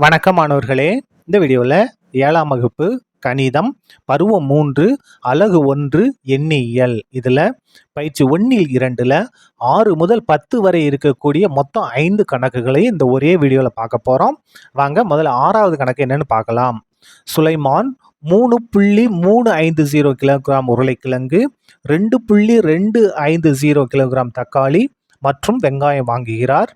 வணக்கம் மாணவர்களே. இந்த வீடியோவில் 7ஆம் வகுப்பு கணிதம் பருவம் 3 அலகு 1 எண்ணியல் இதில் பயிற்சி 1ல் 2ல் 6 முதல் 10 வரை இருக்கக்கூடிய மொத்தம் 5 கணக்குகளை இந்த ஒரே வீடியோவில் பார்க்க போகிறோம். வாங்க முதல்ல 6வது கணக்கு என்னன்னு பார்க்கலாம். சுலைமான் 3.350 கிலோகிராம் உருளைக்கிழங்கு, 2.250 கிலோகிராம் தக்காளி மற்றும் வெங்காயம் வாங்குகிறார்.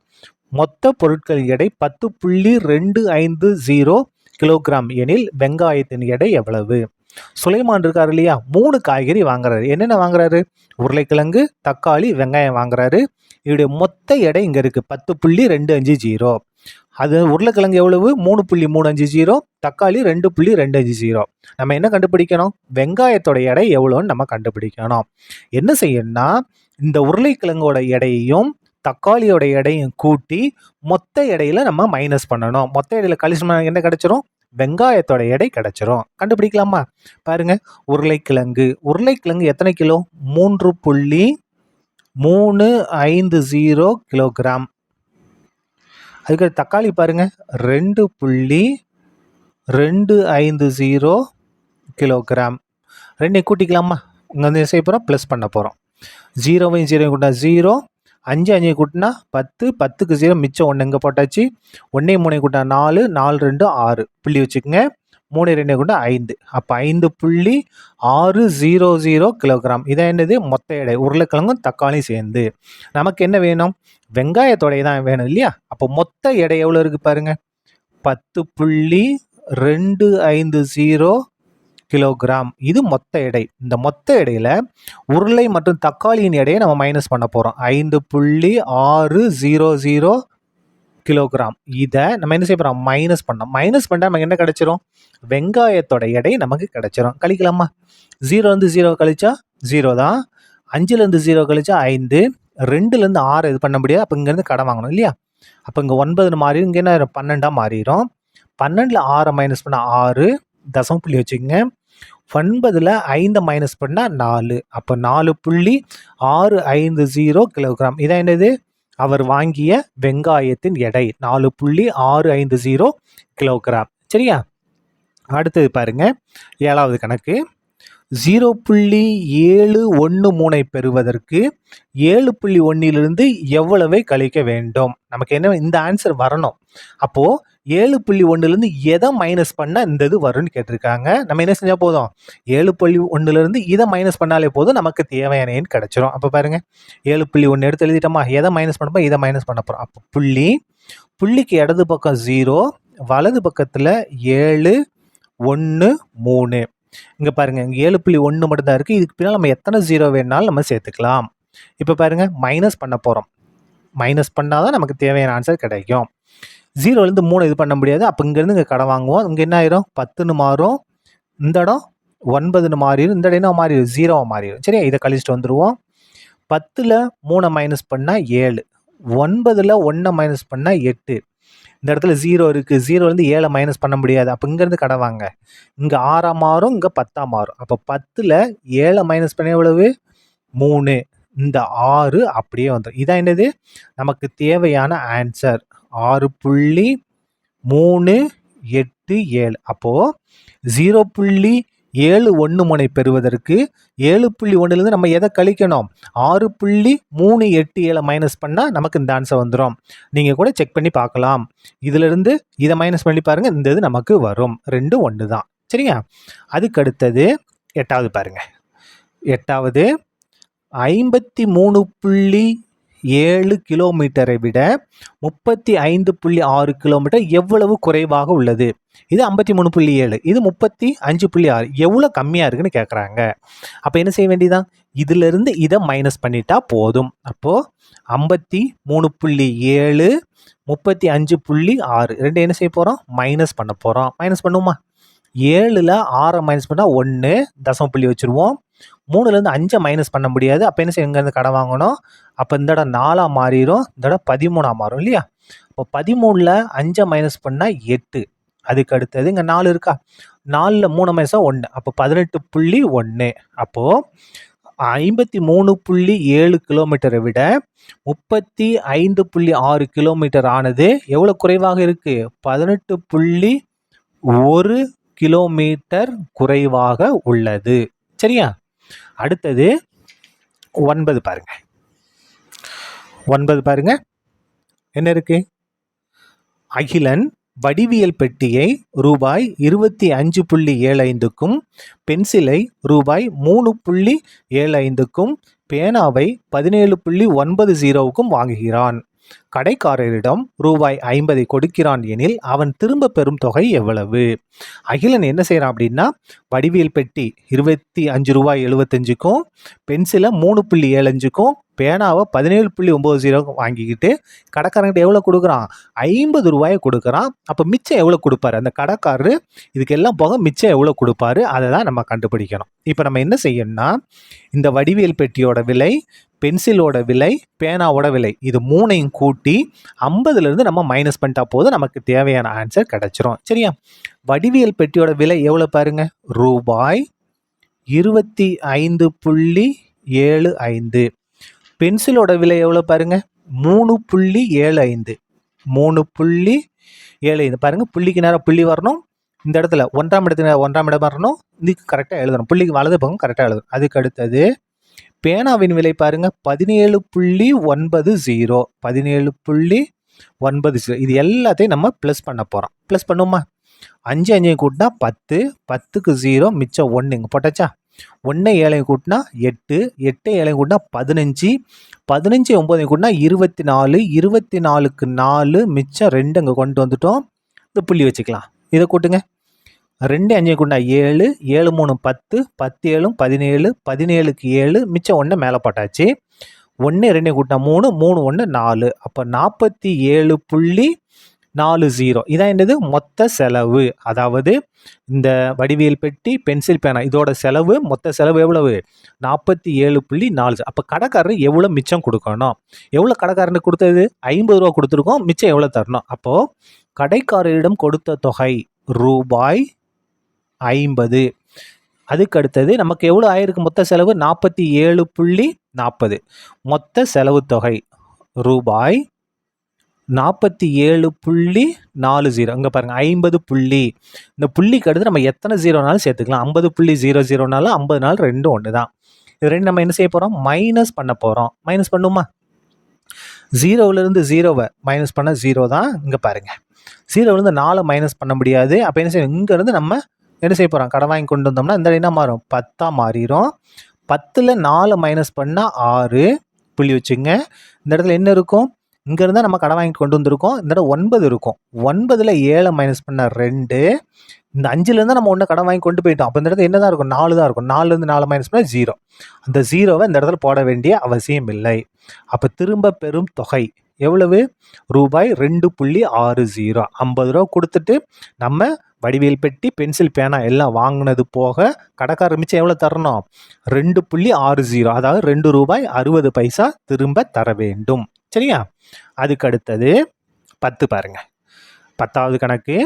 மொத்த பொருட்கள் எடை 10.250 கிலோகிராம் எனில் வெங்காயத்தின் எடை எவ்வளவு? சுலைமான் இருக்காரு இல்லையா, 3 காய்கறி வாங்குறாரு. என்னென்ன வாங்குறாரு? உருளைக்கிழங்கு, தக்காளி, வெங்காயம் வாங்குறாரு. இவருடைய மொத்த எடை இங்கே இருக்கு 10.250. அது உருளைக்கிழங்கு எவ்வளவு? 3.350, தக்காளி 2.250. நம்ம என்ன கண்டுபிடிக்கணும்? வெங்காயத்தோட எடை எவ்வளோன்னு நம்ம கண்டுபிடிக்கணும். என்ன செய்யணும்னா, இந்த உருளைக்கிழங்கோட எடையையும் தக்காளியோட எடையும் கூட்டி மொத்த எடையில நம்ம மைனஸ் பண்ணணும். மொத்த எடையில கழிச்சோம்னா என்ன கிடைச்சிரும்? வெங்காயத்தோட எடை கிடைச்சிரும். கண்டுபிடிக்கலாமா? பாருங்க, உருளைக்கிழங்கு எத்தனை கிலோ? 3.350 கிலோகிராம். அதுக்கு தக்காளி பாருங்க 2.250 கிலோகிராம். ரெண்டையும் கூட்டிக்கலாமா? இங்கே வந்து செய்ய போகிறோம், ப்ளஸ் பண்ண போகிறோம். 0வையும் 0 கூட்டினா 0, 5 கூட்டினா 10, 10க்கு 0 மிச்சம் 1 இங்கே போட்டாச்சு. 1 3 கூட்டினா 4, 4 2 6 புள்ளி வச்சுக்கோங்க. 3 2 கூட்டினா 5, அப்போ 5.600 கிலோகிராம். இதான் என்னது? மொத்த எடை, உருளைக்கிழங்கும் தக்காளியும் சேர்ந்து. நமக்கு என்ன வேணும்? வெங்காயத்தோடைய தான் வேணும் இல்லையா? அப்போ மொத்த எடை எவ்வளோ இருக்குது பாருங்க, 10.250 கிலோகிராம். இது மொத்த எடை. இந்த மொத்த எடையில உருளை மற்றும் தக்காளியின் எடையை நம்ம மைனஸ் பண்ண போறோம். 5.600 கிலோகிராம். இதை நம்ம என்ன செய்ய போறோம்? மைனஸ் பண்ணோம். மைனஸ் பண்ணா நமக்கு என்ன கிடைச்சிரும்? வெங்காயத்தோட எடை நமக்கு கிடைச்சிரும். கழிக்கலாமா? 0 0 கழிச்சா 0 தான். 5 0 கழிச்சா 5, 2 6 இது பண்ண முடியாது. அப்போ இங்கேருந்து கடன் வாங்கணும் இல்லையா? அப்போ இங்கே 9 மாறிடும். இங்கே என்ன 12 மாறிடும். 12ல் 6 மைனஸ் பண்ணால் 6, தசம புள்ளி வச்சுக்கோங்க. 9ல் 5 மைனஸ் பண்ணால் 4, அப்போ 4.650 கிலோகிராம். இதான் என்னது? அவர் வாங்கிய வெங்காயத்தின் எடை 4.650 கிலோகிராம். சரியா? அடுத்தது பாருங்க, 7வது கணக்கு. 0.713 பெறுவதற்கு 7.1 எவ்வளவை கழிக்க வேண்டும்? நமக்கு என்ன இந்த ஆன்சர் வரணும். அப்போ 7.1 எதை மைனஸ் பண்ணா இந்த இது வரும்னு கேட்டிருக்காங்க. நம்ம என்ன செஞ்சா போதும்? 7.1 இதை மைனஸ் பண்ணாலே போதும், நமக்கு தேவையான எண் கிடைச்சிரும். அப்போ பாருங்க, 7.1 எடுத்து எழுதிட்டோமா? எதை மைனஸ் பண்ணப்போ இதை மைனஸ் பண்ண போறோம். அப்போ புள்ளிக்கு இடது பக்கம் 0, வலது பக்கத்துல 7 1 3. இங்க பாருங்க, இங்க 7.1 மட்டும் தான் இருக்கு. இதுக்கு பின்னால் நம்ம எத்தனை 0 வேணாலும் நம்ம சேர்த்துக்கலாம். இப்போ பாருங்க, மைனஸ் பண்ண போறோம். மைனஸ் பண்ணாதான் நமக்கு தேவையான ஆன்சர் கிடைக்கும். 0லேருந்து 3 இது பண்ண முடியாது. அப்போ இங்கேருந்து இங்கே கடன் வாங்குவோம். இங்கே என்ன ஆயிரும்? 10ன்னு மாறும். இந்த இடம் 9ன்னு மாறிடும். இந்த இடம் என்ன மாறிடும்? 0 மாறிடும். சரியா? இதை கழிச்சிட்டு வந்துடுவோம். 10ல் 3 மைனஸ் பண்ணால் 7, 9ல் 1 மைனஸ் பண்ணால் 8. இந்த இடத்துல 0 இருக்குது. 0லேருந்து 7 மைனஸ் பண்ண முடியாது. அப்போ இங்கேருந்து கடன் வாங்க. இங்கே 6 மாறும், இங்கே 10 மாறும். அப்போ 10ல் 7 மைனஸ் பண்ண எவ்வளவு? 3. இந்த 6 அப்படியே வந்துடும். இதான் என்னது? நமக்கு தேவையான ஆன்சர் 6.387. அப்போ 0.713 பெறுவதற்கு 7.1 நம்ம எதை கழிக்கணும்? 6.387 மைனஸ் பண்ணால் நமக்கு இந்த ஆன்சர் வந்துடும். நீங்கள் கூட செக் பண்ணி பார்க்கலாம். இதிலிருந்து இதை மைனஸ் பண்ணி பாருங்கள், இந்த இது நமக்கு வரும். 2 1 தான். சரியா? அதுக்கு அடுத்தது 8வது பாருங்க. 8வது 53.7 கிலோமீட்டரை விட 35.6 கிலோமீட்டர் எவ்வளவு குறைவாக உள்ளது? இது 53.7, இது 35.6. எவ்வளோ கம்மியாக இருக்குன்னு கேட்குறாங்க. அப்போ என்ன செய்ய வேண்டியதான்? இதிலிருந்து இதை மைனஸ் பண்ணிட்டா போதும். அப்போது 53.7 35.6 ரெண்டு என்ன செய்ய போகிறோம்? மைனஸ் பண்ண போகிறோம். மைனஸ் பண்ணுவோமா? 7ல் 6 மைனஸ் பண்ணால் 1, தசம புள்ளி வச்சுருவோம். 3லேருந்து 5 மைனஸ் பண்ண முடியாது. அப்போ என்ன செய்ய? இங்கேருந்து கடன் வாங்கணும். அப்போ இந்த இடம் 4 மாறிடும், இந்த இடம் 13 மாறும் இல்லையா? இப்போ 13ல் 5 மைனஸ் பண்ணால் 8. அதுக்கு அடுத்தது இங்கே 4 இருக்கா? 4ல் 3 மைனஸாக 1, அப்போ 18.1. அப்போது 53.7 கிலோமீட்டரை விட 35.6 கிலோமீட்டர் ஆனது எவ்வளோ குறைவாக இருக்கு? 18.1 கிலோமீட்டர் குறைவாக உள்ளது. சரியா? அடுத்தது 9 பாருங்க. 9 பாருங்க என்ன இருக்கு? அகிலன் வடிவியல் பெட்டியை ரூபாய் 25.75க்கும் பென்சிலை ரூபாய் 3.75க்கும் பேனாவை 17.90க்கும் வாங்குகிறான். கடைக்காரரிடம் ரூபாய் 50 கொடுக்கிறான் எனில் அவன் திரும்ப பெறும் தொகை எவ்வளவு? அகிலன் என்ன செய்யறான் அப்படின்னா, வடிவியல் பெட்டி 25.75க்கும் பென்சிலை 3.75க்கும் பேனாவை 17.90 வாங்கிக்கிட்டு கடைக்காரங்கிட்ட எவ்வளோ கொடுக்குறான்? 50 ரூபாயை கொடுக்குறான். அப்போ மிச்சம் எவ்வளோ கொடுப்பாரு அந்த கடைக்காரரு? இதுக்கெல்லாம் போக மிச்சம் எவ்வளோ கொடுப்பாரு? அதை தான் நம்ம கண்டுபிடிக்கணும். இப்போ நம்ம என்ன செய்யணும்னா, இந்த வடிவியல் பெட்டியோட விலை, பென்சிலோட விலை, பேனாவோட விலை, இது மூணையும் கூட்டி 50லேருந்து நம்ம மைனஸ் பண்ணிட்டா போதும், நமக்கு தேவையான ஆன்சர் கிடைச்சிரும். சரியா? வடிவியல் பெட்டியோட விலை எவ்வளோ பாருங்க? ரூபாய் 25.75. பென்சிலோட விலை எவ்வளோ பாருங்க? 3.75. 3.75 பாருங்க. புள்ளிக்கு நேரம் புள்ளி வரணும். இந்த இடத்துல 1ஆம் இடத்துல 1ஆம் இடம் வரணும். இதுக்கு கரெக்டாக எழுதணும். புள்ளிக்கு வலது பக்கம் கரெக்டாக எழுதணும். அதுக்கு அடுத்தது பேனாவின் விலை பாருங்க 17.90. 17.90. இது எல்லாத்தையும் நம்ம ப்ளஸ் பண்ண போகிறோம். ப்ளஸ் பண்ணுமா? 5 5 கூட்டினா 10, 10க்கு 0, மிச்சம் 1 இங்கே போட்டாச்சா? 1 7 கூட்டினா 8, 8 7 கூட்டினா 15, 15 9 கூட்டினா 24, 24க்கு 4, மிச்சம் 2 இங்கே கொண்டு வந்துட்டோம். இந்த புள்ளி வச்சுக்கலாம். இதை கூட்டுங்க. 2 5 கூட்டினா 7, 7 3 10, 10 7 17, 17க்கு 7, மிச்சம் 1 மேலே போட்டாச்சு. 1 2 கூட்டினா 3, 3 1 4. அப்போ 47.40. இதான் என்னது? மொத்த செலவு. அதாவது இந்த வடிவியல் பெட்டி, பென்சில், பேனா இதோட செலவு, மொத்த செலவு எவ்வளவு? 47.40. அப்போ கடைக்காரர் எவ்வளோ மிச்சம் கொடுக்கணும்? எவ்வளோ கடைக்காரனுக்கு கொடுத்தது? 50 ரூபா கொடுத்துருக்கோம். மிச்சம் எவ்வளோ தரணும்? அப்போது கடைக்காரரிடம் கொடுத்த தொகை ரூபாய் 50. அதுக்கு அடுத்தது நமக்கு எவ்வளோ ஆயிருக்கு மொத்த செலவு? 47.40. மொத்த செலவு தொகை ரூபாய் 47.40. இங்கே பாருங்கள் 50 புள்ளி. இந்த புள்ளிக்கு அடுத்து நம்ம எத்தனை 0நாலும் சேர்த்துக்கலாம். 50.00நாலும் 50 நாள் ரெண்டும் ஒன்று தான். இது ரெண்டு நம்ம என்ன செய்ய போகிறோம்? மைனஸ் பண்ண போகிறோம். மைனஸ் பண்ணுமா? 0லேருந்து 0வை மைனஸ் பண்ண 0 தான். இங்கே பாருங்கள் 0லேருந்து 4 மைனஸ் பண்ண முடியாது. அப்போ என்ன செய்யணும்? இங்கேருந்து நம்ம என்ன செய்ய போகிறோம்? கடை வாங்கி கொண்டு வந்தோம்னா இந்த என்ன மாறும்? 10ஆக மாறிடும். 10ல் 4 மைனஸ் பண்ணால் 6. புள்ளி வச்சுங்க. இந்த இடத்துல என்ன இருக்கும்? இங்கேருந்தால் நம்ம கடை வாங்கிட்டு கொண்டு வந்திருக்கோம். இந்த இடம் 9 இருக்கும். 9ல் 7 மைனஸ் பண்ணால் 2. இந்த 5லேருந்து நம்ம ஒன்று கடை வாங்கி கொண்டு போயிட்டோம். அப்போ இந்த இடத்துல என்ன தான் இருக்கும்? 4 தான் இருக்கும். 4லேருந்து 4 மைனஸ் பண்ணால் 0. அந்த 0வை இந்த இடத்துல போட வேண்டிய அவசியம் இல்லை. அப்போ திரும்ப பெறும் தொகை எவ்வளவு? ரூபாய் 2.60. 50 ரூபா கொடுத்துட்டு நம்ம வடிவியல் பெட்டி, பென்சில், பேனா எல்லாம் வாங்கினது போக கடைக்காரர் மிச்சம் எவ்வளோ தரணும்? 2.60. அதாவது 2 ரூபாய் 60 பைசா திரும்ப தர வேண்டும். சரியா? அதுக்கு அடுத்தது 10 பாருங்க. 10வது கணக்கு.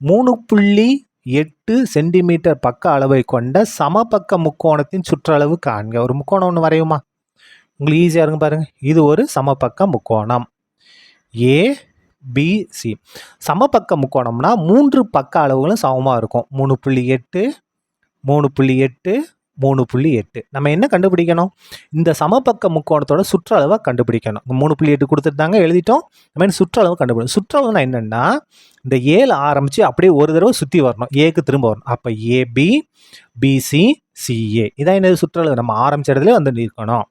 3.8 சென்டிமீட்டர் பக்க அளவை கொண்ட சமபக்க முக்கோணத்தின் சுற்றளவு காண்க. ஒரு முக்கோணம் ஒன்று வரையுமா? உங்களுக்கு ஈஸியாக இருக்கும் பாருங்க. இது ஒரு சமபக்க முக்கோணம் ABC. சமபக்க முக்கோணம்னா 3 பக்க அளவுகளும் சமமாக இருக்கும். 3.8, 3.8, 3.8. நம்ம என்ன கண்டுபிடிக்கணும்? இந்த சமபக்க முக்கோணத்தோட சுற்றளவை கண்டுபிடிக்கணும். 3.8 கொடுத்துட்டாங்க, எழுதிட்டோம். நம்ம சுற்றளவு கண்டுபிடிக்கணும். சுற்றளவுனா என்னென்னா, இந்த ஏல ஆரம்பித்து அப்படியே ஒரு தடவை சுற்றி வரணும். ஏக்கு திரும்ப வரணும். அப்போ AB, BC, CA. இதான் என்னது? சுற்றளவு. நம்ம ஆரம்பிச்ச இடத்துல வந்து நிற்கணும்.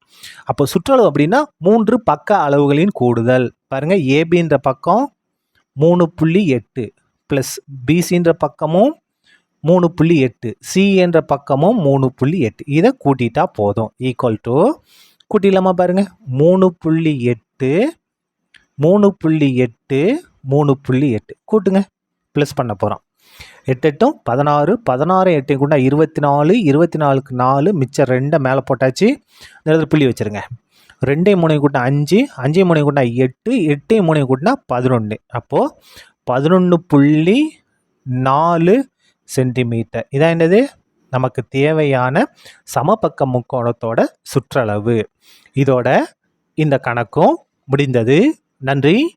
அப்போ சுற்றளவு அப்படின்னா 3 பக்க அளவுகளின் கூடுதல். பாருங்கள், ஏபின்ற பக்கம் 3.8 ப்ளஸ் பிசின்ற பக்கமும் 3.8, சி என்ற பக்கமும் 3.8. இதை கூட்டிட்டா போதும். ஈக்குவல் டு கூட்டிடலாமா? பாருங்க, 3.8, 3.8, 3.8 கூட்டுங்க. ப்ளஸ் பண்ண போகிறோம். 8 8 16, 16 8 கூட 24, 24க்கு 4, மிச்சம் 2 மேலே போட்டாச்சு. இந்த இடத்துல புள்ளி வச்சுருங்க. 2 3 கூட்டினா 5, 5 3 கூட்டினா 8, 8 3 கூட்டினா 11. அப்போது 11.4 சென்டிமீட்டர். இதான் என்னது? நமக்கு தேவையான சமபக்க முக்கோணத்தோட சுற்றளவு. இதோட இந்த கணக்கும் முடிந்தது. நன்றி.